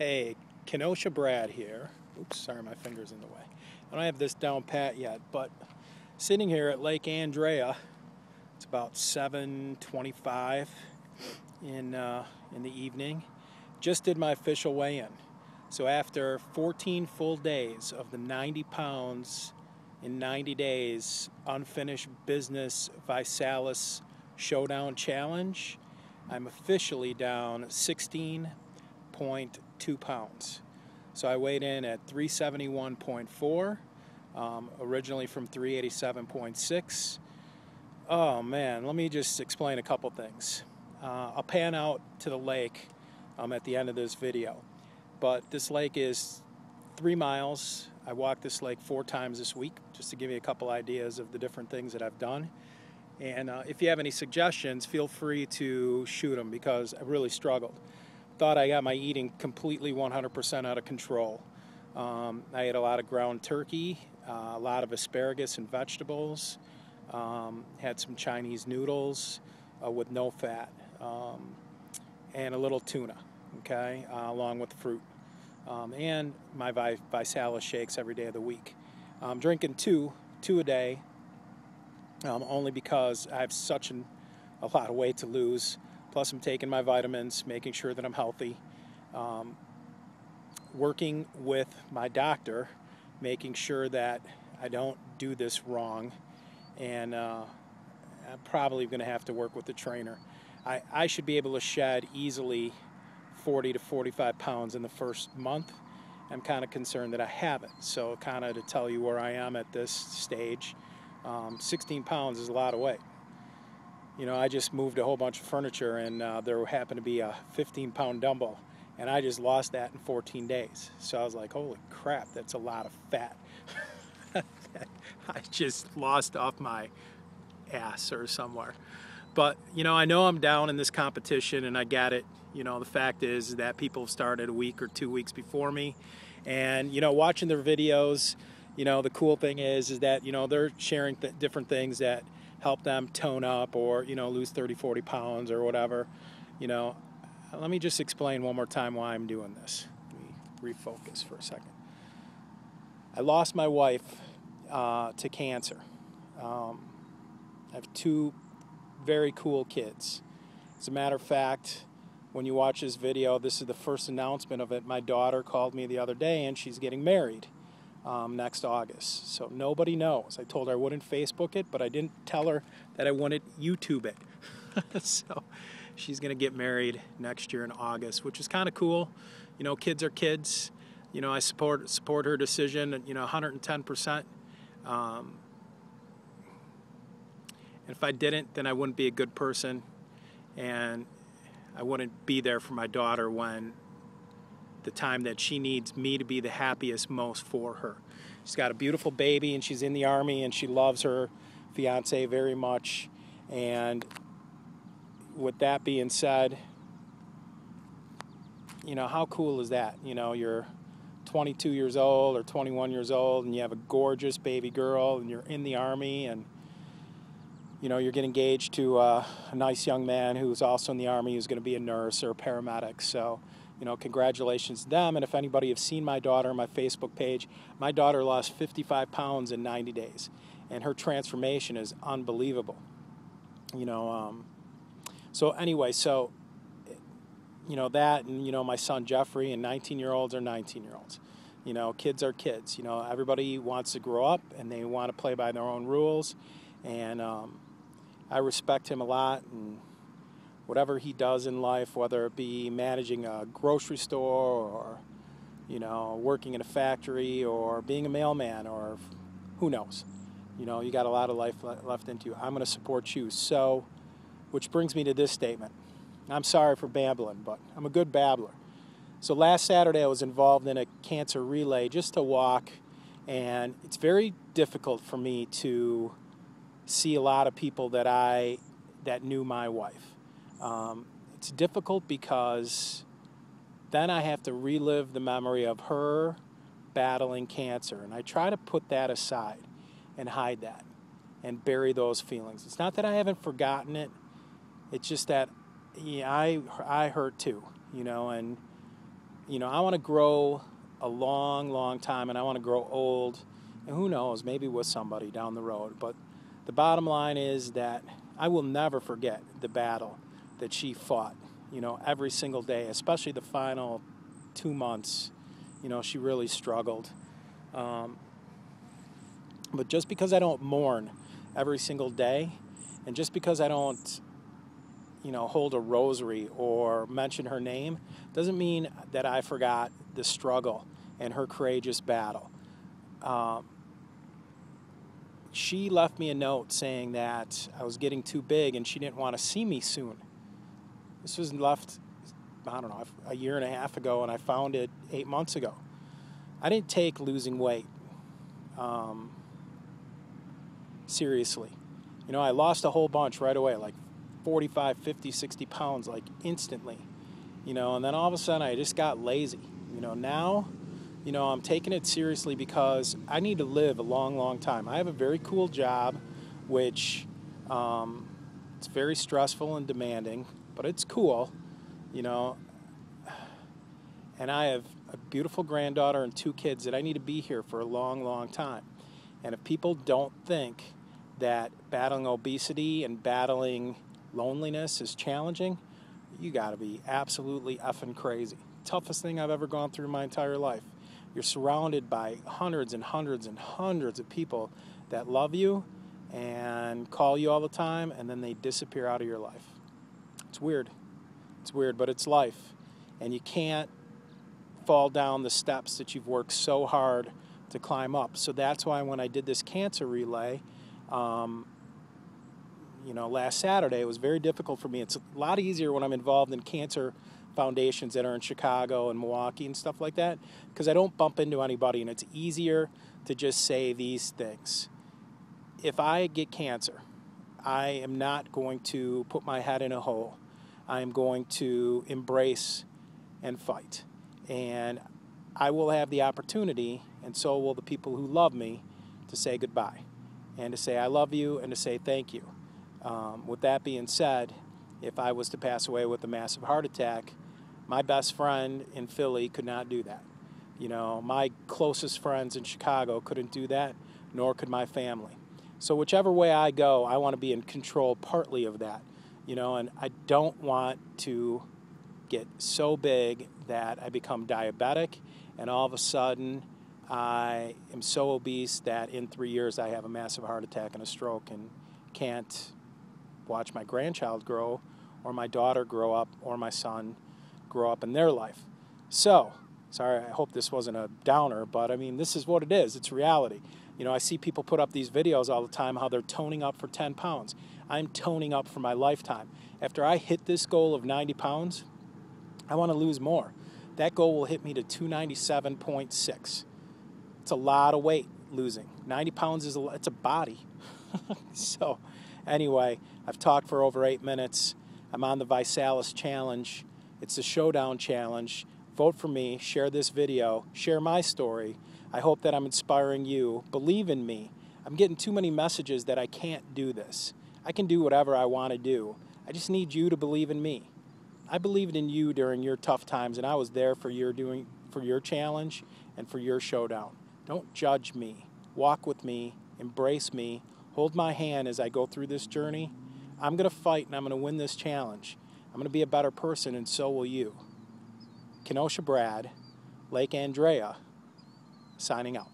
Hey, Kenosha Brad here. Oops, sorry, my finger's in the way. I don't have this down pat yet, but sitting here at Lake Andrea, it's about 7:25 in the evening. Just did my official weigh-in. So after 14 full days of the 90 pounds in 90 days unfinished business Visalis Showdown Challenge, I'm officially down 16.2 pounds. So I weighed in at 371.4, originally from 387.6. Oh man, let me just explain a couple things. I'll pan out to the lake at the end of this video. But this lake is 3 miles. I walked this lake 4 times this week, just to give you a couple ideas of the different things that I've done. And if you have any suggestions, feel free to shoot them, because I really struggled. Thought I got my eating completely 100% out of control. I ate a lot of ground turkey, a lot of asparagus and vegetables, had some Chinese noodles with no fat, and a little tuna, okay, along with fruit, and my Visalis shakes every day of the week. I'm drinking two a day, only because I have such a lot of weight to lose. Plus I'm taking my vitamins, making sure that I'm healthy, working with my doctor, making sure that I don't do this wrong, and I'm probably going to have to work with the trainer. I should be able to shed easily 40 to 45 pounds in the first month. I'm kind of concerned that I haven't. So kind of to tell you where I am at this stage, 16 pounds is a lot of weight. You know, I just moved a whole bunch of furniture, and there happened to be a 15-pound dumbbell, and I just lost that in 14 days. So I was like, holy crap, that's a lot of fat. I just lost off my ass or somewhere. But, you know I'm down in this competition, and I get it. You know, the fact is that people started a week or 2 weeks before me. And, watching their videos, the cool thing is that, they're sharing different things that help them tone up or, lose 30, 40 pounds or whatever. Let me just explain one more time why I'm doing this. Let me refocus for a second. I lost my wife to cancer. I have 2 very cool kids. As a matter of fact, when you watch this video, this is the first announcement of it. My daughter called me the other day, and she's getting married next August. So nobody knows. I told her I wouldn't Facebook it, but I didn't tell her that I wouldn't YouTube it. So she's going to get married next year in August, which is kind of cool. Kids are kids. I support her decision, 110%. And if I didn't, then I wouldn't be a good person, and I wouldn't be there for my daughter when the time that she needs me to be the happiest most for her. She's got a beautiful baby, and she's in the Army, and she loves her fiance very much. And with that being said, how cool is that? You're 22 years old or 21 years old, and you have a gorgeous baby girl, and you're in the Army, and you're getting engaged to a nice young man who's also in the Army, who's going to be a nurse or a paramedic. So, congratulations to them. And if anybody has seen my daughter on my Facebook page, my daughter lost 55 pounds in 90 days. And her transformation is unbelievable. So anyway, that, and, my son Jeffrey, and 19-year-olds are 19-year-olds. Kids are kids. Everybody wants to grow up, and they want to play by their own rules. And I respect him a lot, and whatever he does in life, whether it be managing a grocery store or, working in a factory or being a mailman or who knows. You got a lot of life left into you. I'm going to support you. So, which brings me to this statement. I'm sorry for babbling, but I'm a good babbler. So last Saturday I was involved in a cancer relay just to walk, and it's very difficult for me to see a lot of people that knew my wife. It's difficult because then I have to relive the memory of her battling cancer, and I try to put that aside and hide that and bury those feelings. It's not that I haven't forgotten it. It's just that I hurt too, and I want to grow a long, long time, and I want to grow old, and who knows, maybe with somebody down the road. But the bottom line is that I will never forget the battle that she fought, every single day, especially the final 2 months. She really struggled. But just because I don't mourn every single day, and just because I don't, hold a rosary or mention her name, doesn't mean that I forgot the struggle and her courageous battle. She left me a note saying that I was getting too big and she didn't want to see me soon. This was left, I don't know, a year and a half ago, and I found it 8 months ago. I didn't take losing weight seriously. I lost a whole bunch right away, like 45, 50, 60 pounds, like instantly. And then all of a sudden I just got lazy. Now, I'm taking it seriously because I need to live a long, long time. I have a very cool job, which it's very stressful and demanding, but it's cool, and I have a beautiful granddaughter and 2 kids that I need to be here for a long, long time. And if people don't think that battling obesity and battling loneliness is challenging, you got to be absolutely effing crazy. Toughest thing I've ever gone through in my entire life. You're surrounded by hundreds and hundreds and hundreds of people that love you and call you all the time, and then they disappear out of your life. It's weird. It's weird, but it's life. And you can't fall down the steps that you've worked so hard to climb up. So that's why when I did this cancer relay, last Saturday, it was very difficult for me. It's a lot easier when I'm involved in cancer foundations that are in Chicago and Milwaukee and stuff like that, because I don't bump into anybody, and it's easier to just say these things. If I get cancer, I am not going to put my head in a hole. I am going to embrace and fight. And I will have the opportunity, and so will the people who love me, to say goodbye and to say I love you and to say thank you. With that being said, if I was to pass away with a massive heart attack, my best friend in Philly could not do that. My closest friends in Chicago couldn't do that, nor could my family. So whichever way I go, I want to be in control partly of that, and I don't want to get so big that I become diabetic and all of a sudden I am so obese that in 3 years I have a massive heart attack and a stroke and can't watch my grandchild grow or my daughter grow up or my son grow up in their life. So, sorry, I hope this wasn't a downer, but I mean, this is what it is. It's reality. I see people put up these videos all the time how they're toning up for 10 pounds. I'm toning up for my lifetime. After I hit this goal of 90 pounds, I want to lose more. That goal will hit me to 297.6. It's a lot of weight losing. 90 pounds it's a body. So anyway, I've talked for over 8 minutes. I'm on the Visalis Challenge. It's the Showdown Challenge. Vote for me. Share this video. Share my story. I hope that I'm inspiring you. Believe in me. I'm getting too many messages that I can't do this. I can do whatever I want to do. I just need you to believe in me. I believed in you during your tough times, and I was there for your challenge and for your showdown. Don't judge me. Walk with me. Embrace me. Hold my hand as I go through this journey. I'm going to fight, and I'm going to win this challenge. I'm going to be a better person, and so will you. Kenosha Brad, Lake Andrea, signing out.